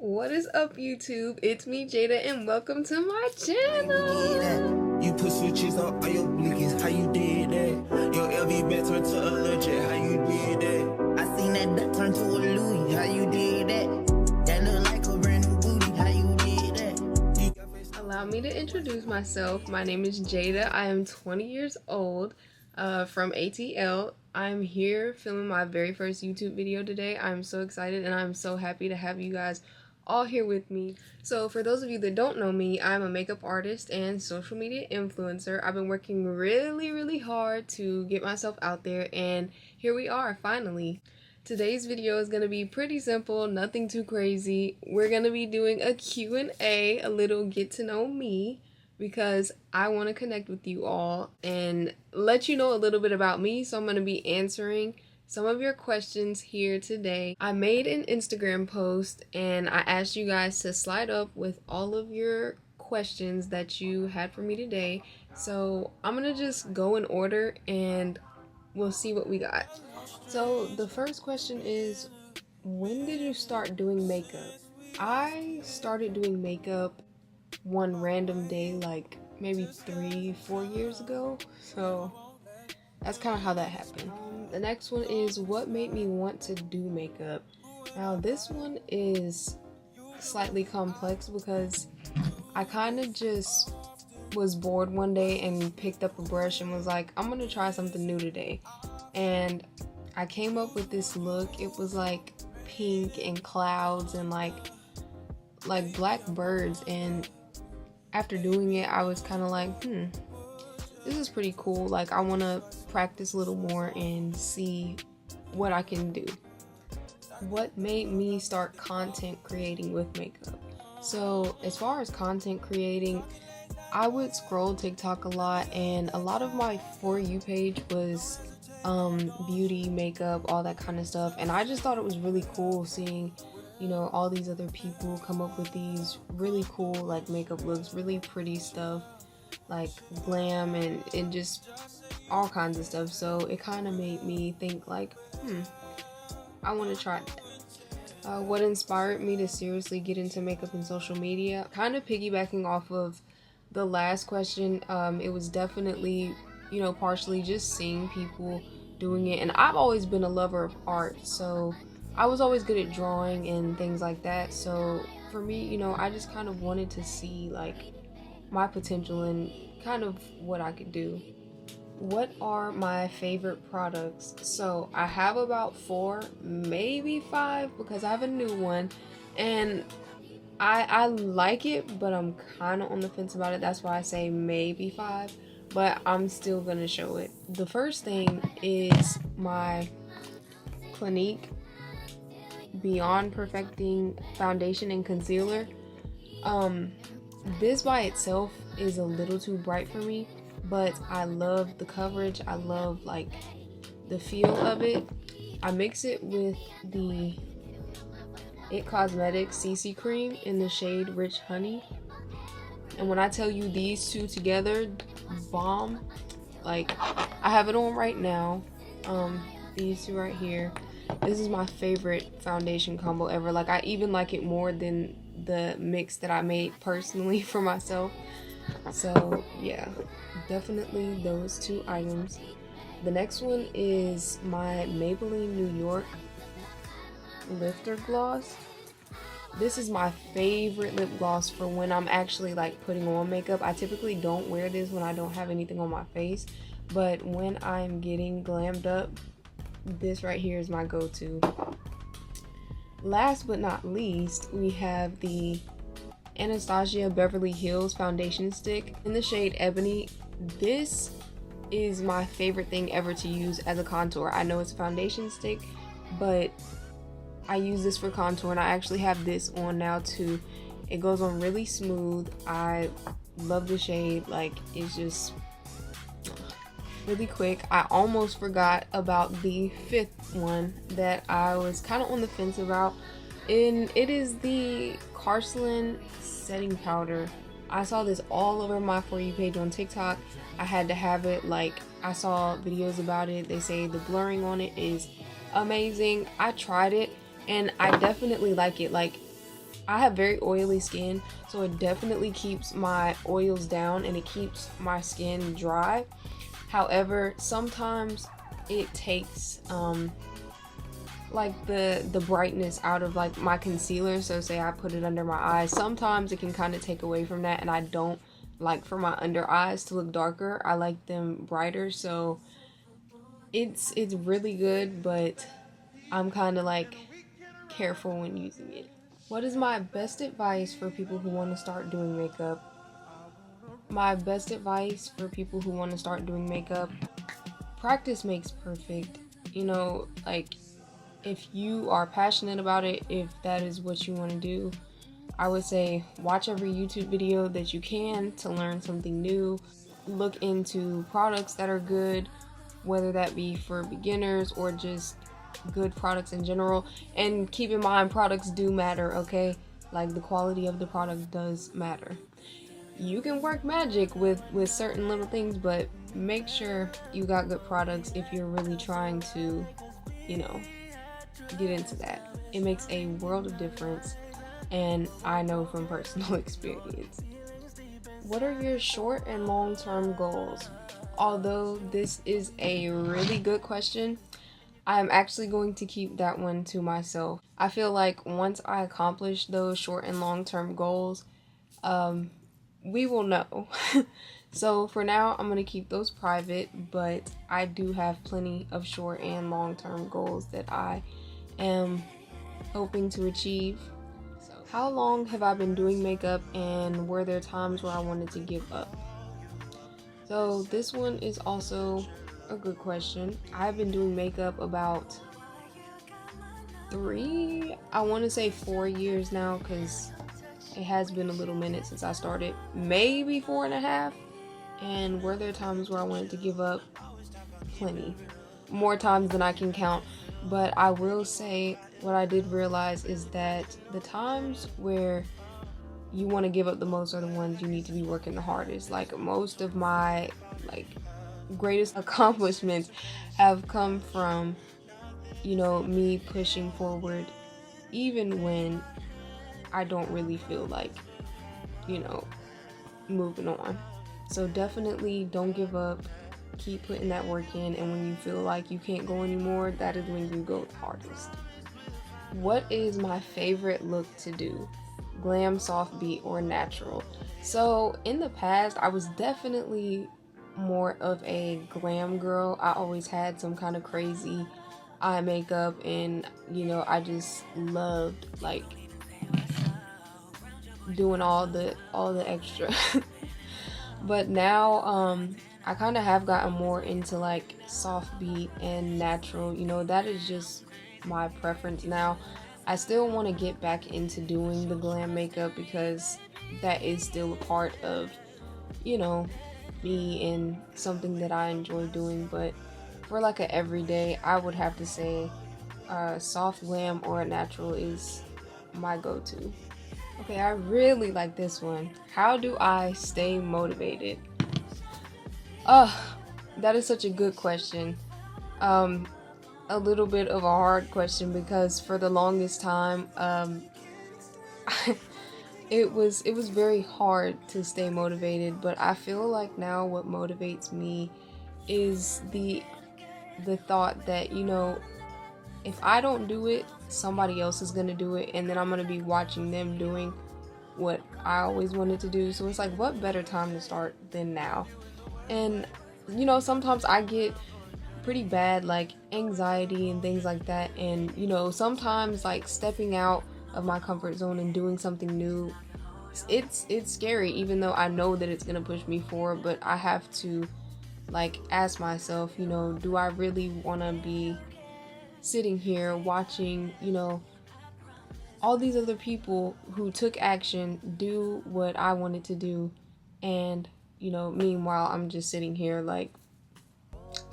What is up, YouTube? It's me, Jada, and welcome to my channel. You put switches on all your blinkies, how you did that? Your LV back turned to a legend, how you did that? I seen that turn to a Louis, how you did that? That look like a brand new booty, how you did that? Allow me to introduce myself. My name is Jada. I am 20 years old, from ATL. I'm here filming my very first YouTube video today. I'm so excited and I'm so happy to have you guys all here with me. So for those of you that don't know me, I'm a makeup artist and social media influencer. I've been working really hard to get myself out there, and here we are finally. Today's video is going to be pretty simple, nothing too crazy. We're going to be doing a Q&A, a little get to know me, because I want to connect with you all and let you know a little bit about me. So I'm going to be answering some of your questions here today. I made an Instagram post and I asked you guys to slide up with all of your questions that you had for me today. So I'm gonna just go in order and we'll see what we got. So the first question is, when did you start doing makeup? I started doing makeup one random day, like maybe 3-4 years ago. So that's kind of how that happened. The next one is, what made me want to do makeup? Now this one is slightly complex because I kind of just was bored one day and picked up a brush and was like, I'm gonna try something new today. And I came up with this look. It was like pink and clouds and like black birds, and after doing it I was kind of like, this is pretty cool. Like, I want to practice a little more and see what I can do. What made me start content creating with makeup? So as far as content creating, I would scroll TikTok a lot, and a lot of my For You page was beauty, makeup, all that kind of stuff, and I just thought it was really cool seeing, you know, all these other people come up with these really cool like makeup looks, really pretty stuff, like glam and just all kinds of stuff. So it kind of made me think like, I want to try that. What inspired me to seriously get into makeup and social media? Kind of piggybacking off of the last question, it was definitely, you know, partially just seeing people doing it. And I've always been a lover of art, so I was always good at drawing and things like that. So for me, you know, I just kind of wanted to see like my potential and kind of what I could do. What are my favorite products? So I have about 4, maybe 5, because I have a new one and I like it, but I'm kind of on the fence about it. That's why I say maybe 5, but I'm still gonna show it. The first thing is my Clinique Beyond Perfecting Foundation and Concealer. This by itself is a little too bright for me, but I love the coverage. I love like the feel of it. I mix it with the It Cosmetics CC cream in the shade Rich Honey, and when I tell you these two together, bomb. Like, I have it on right now. These two right here. This is my favorite foundation combo ever. Like, I even like it more than the mix that I made personally for myself. So yeah, definitely those 2 items. The next one is my Maybelline New York Lifter Gloss. This is my favorite lip gloss for when I'm actually like putting on makeup. I typically don't wear this when I don't have anything on my face, but when I'm getting glammed up, this right here is my go-to. Last but not least, we have the Anastasia Beverly Hills foundation stick in the shade Ebony. This is my favorite thing ever to use as a contour. I know it's a foundation stick, but I use this for contour, and I actually have this on now too. It goes on really smooth. I love the shade. Like, it's just really quick. I almost forgot about the 5th one that I was kind of on the fence about, and it is the Carcelin setting powder. I saw this all over my For You page on TikTok. I had to have it. Like, I saw videos about it. They say the blurring on it is amazing. I tried it and I definitely like it. Like, I have very oily skin, so it definitely keeps my oils down and it keeps my skin dry. However, sometimes it takes like the brightness out of like my concealer. So say I put it under my eyes, sometimes it can kind of take away from that, and I don't like for my under eyes to look darker. I like them brighter, so it's really good, but I'm kind of like careful when using it. What is my best advice for people who want to start doing makeup? My best advice for people who want to start doing makeup: practice makes perfect. You know, like, if you are passionate about it, if that is what you want to do, I would say watch every YouTube video that you can to learn something new. Look into products that are good, whether that be for beginners or just good products in general. And keep in mind, products do matter, okay? Like, the quality of the product does matter. You can work magic with certain little things, but make sure you got good products if you're really trying to, you know, get into that. It makes a world of difference, and I know from personal experience. What are your short and long-term goals? Although this is a really good question, I'm actually going to keep that one to myself. I feel like once I accomplish those short and long-term goals, we will know. So for now, I'm going to keep those private, but I do have plenty of short and long-term goals that I am hoping to achieve. So, how long have I been doing makeup, and were there times where I wanted to give up? So this one is also a good question. I've been doing makeup about 4 years now, because it has been a little minute since I started, maybe 4.5. And were there times where I wanted to give up? Plenty. More times than I can count. But I will say, what I did realize is that the times where you want to give up the most are the ones you need to be working the hardest. Like, most of my greatest accomplishments have come from, me pushing forward even when I don't really feel like, moving on. So definitely don't give up. Keep putting that work in, and when you feel like you can't go anymore, that is when you go the hardest. What is my favorite look to do? Glam, soft beat, or natural? So in the past, I was definitely more of a glam girl. I always had some kind of crazy eye makeup, and I just loved like doing all the extra. But now I kind of have gotten more into like soft beat and natural. That is just my preference now. I still want to get back into doing the glam makeup because that is still a part of me and something that I enjoy doing. But for like a everyday, I would have to say soft glam or a natural is my go-to. Okay, I really like this one. How do I stay motivated? That is such a good question. A little bit of a hard question, because for the longest time, it was very hard to stay motivated. But I feel like now what motivates me is the thought that if I don't do it, somebody else is gonna do it, and then I'm gonna be watching them doing what I always wanted to do. So it's like, what better time to start than now? And sometimes I get pretty bad like anxiety and things like that, and sometimes like stepping out of my comfort zone and doing something new, it's scary, even though I know that it's gonna push me forward. But I have to like ask myself, do I really want to be sitting here watching all these other people who took action do what I wanted to do, and meanwhile I'm just sitting here like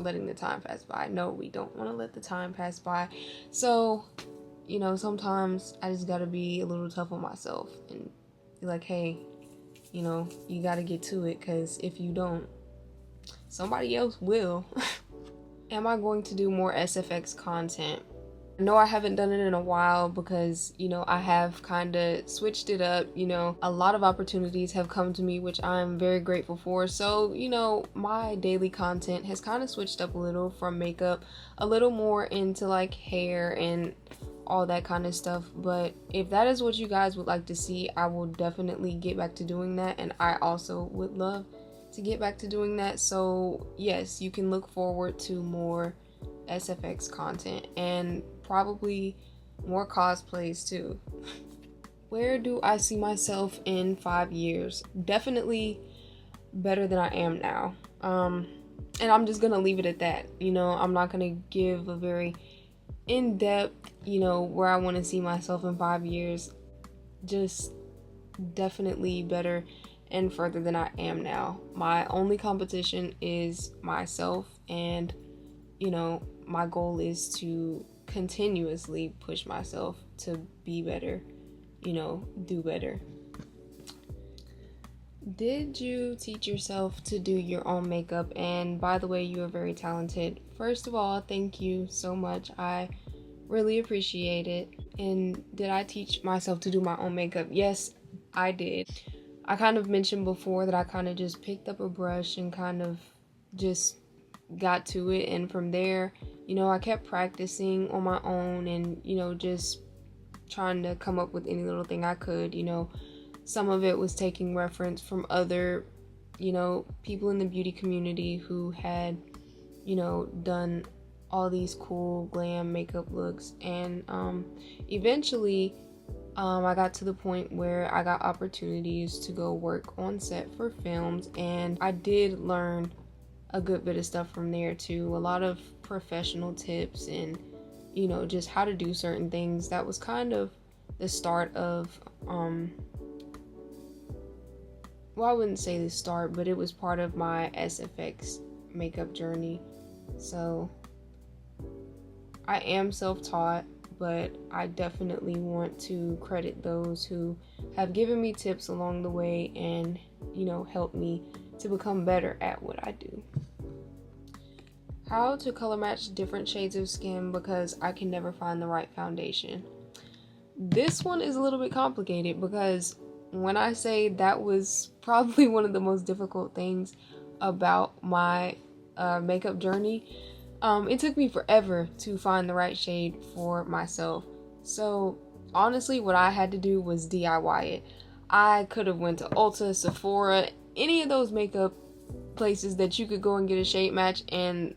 letting the time pass by? No, we don't want to let the time pass by. So sometimes I just gotta be a little tough on myself and be like, hey, you gotta get to it, because if you don't, somebody else will. Am I going to do more SFX content? I know I haven't done it in a while because, I have kind of switched it up. A lot of opportunities have come to me, which I'm very grateful for. So, my daily content has kind of switched up a little from makeup, a little more into like hair and all that kind of stuff. But if that is what you guys would like to see, I will definitely get back to doing that. And I also would love to get back to doing that. So, yes, you can look forward to more SFX content and probably more cosplays too. Where do I see myself in 5 years? Definitely better than I am now. And I'm just gonna leave it at that. I'm not gonna give a very in-depth, where I want to see myself in 5 years. Just definitely better and further than I am now. My only competition is myself, and my goal is to continuously push myself to be better, do better. Did you teach yourself to do your own makeup? And by the way, you are very talented. First of all, thank you so much. I really appreciate it. And did I teach myself to do my own makeup? Yes, I did. I kind of mentioned before that I kind of just picked up a brush and kind of just got to it, and from there, I kept practicing on my own and, just trying to come up with any little thing I could. Some of it was taking reference from other, people in the beauty community who had, done all these cool glam makeup looks, and eventually I got to the point where I got opportunities to go work on set for films, and I did learn a good bit of stuff from there too. A lot of professional tips and, just how to do certain things. That was kind of the start of, well, I wouldn't say the start, but it was part of my SFX makeup journey. So I am self-taught, but I definitely want to credit those who have given me tips along the way and, helped me to become better at what I do. How to color match different shades of skin because I can never find the right foundation. This one is a little bit complicated because when I say that was probably one of the most difficult things about my makeup journey, it took me forever to find the right shade for myself. So honestly, what I had to do was DIY it. I could have went to Ulta, Sephora, any of those makeup places that you could go and get a shade match, and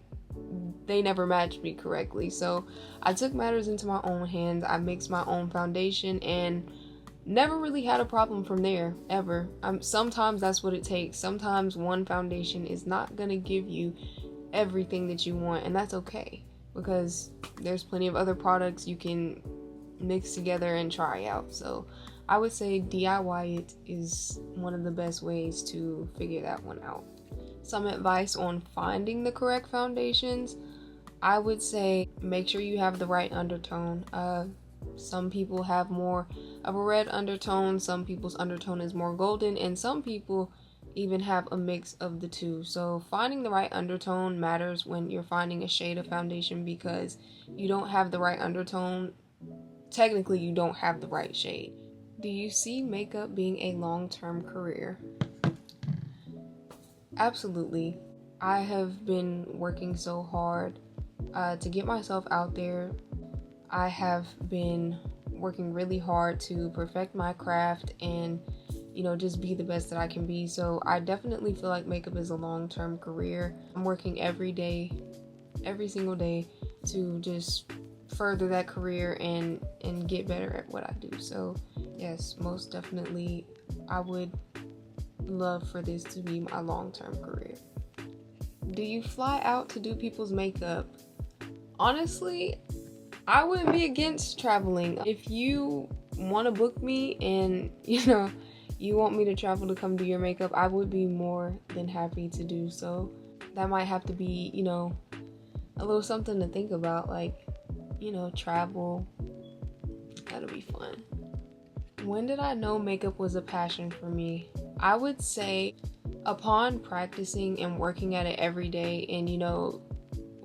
they never matched me correctly. So I took matters into my own hands. I mixed my own foundation and never really had a problem from there, ever. Sometimes that's what it takes. Sometimes one foundation is not gonna give you everything that you want, and that's okay, because there's plenty of other products you can mix together and try out. So I would say DIY it is one of the best ways to figure that one out. Some advice on finding the correct foundations: I would say make sure you have the right undertone. Some people have more of a red undertone, some people's undertone is more golden, and some people even have a mix of the two. So finding the right undertone matters when you're finding a shade of foundation, because you don't have the right undertone, technically you don't have the right shade. Do you see makeup being a long-term career? Absolutely. I have been working so hard to get myself out there. I have been working really hard to perfect my craft and, just be the best that I can be. So I definitely feel like makeup is a long-term career. I'm working every day, every single day, to just further that career and get better at what I do. So yes, most definitely I would love for this to be my long-term career. Do you fly out to do people's makeup? Honestly, I wouldn't be against traveling. If you want to book me and you want me to travel to come do your makeup, I would be more than happy to do so. That might have to be, a little something to think about, like, travel. That'll be fun. When did I know makeup was a passion for me? I would say upon practicing and working at it every day and,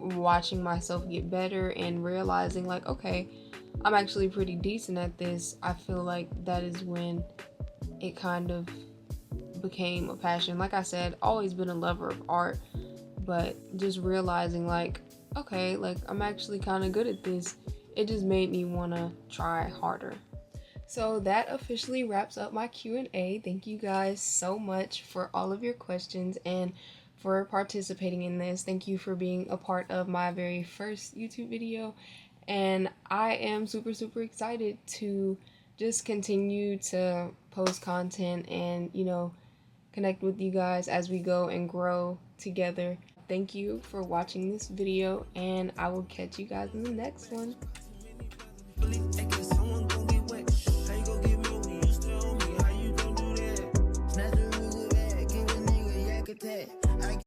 watching myself get better and realizing like, okay, I'm actually pretty decent at this, I feel like that is when it kind of became a passion. Like I said, always been a lover of art, but just realizing like, okay, like I'm actually kind of good at this, it just made me want to try harder. So that officially wraps up my Q&A. Thank you guys so much for all of your questions and for participating in this. Thank you for being a part of my very first YouTube video. And I am super excited to just continue to post content and, connect with you guys as we go and grow together. Thank you for watching this video, and I will catch you guys in the next one.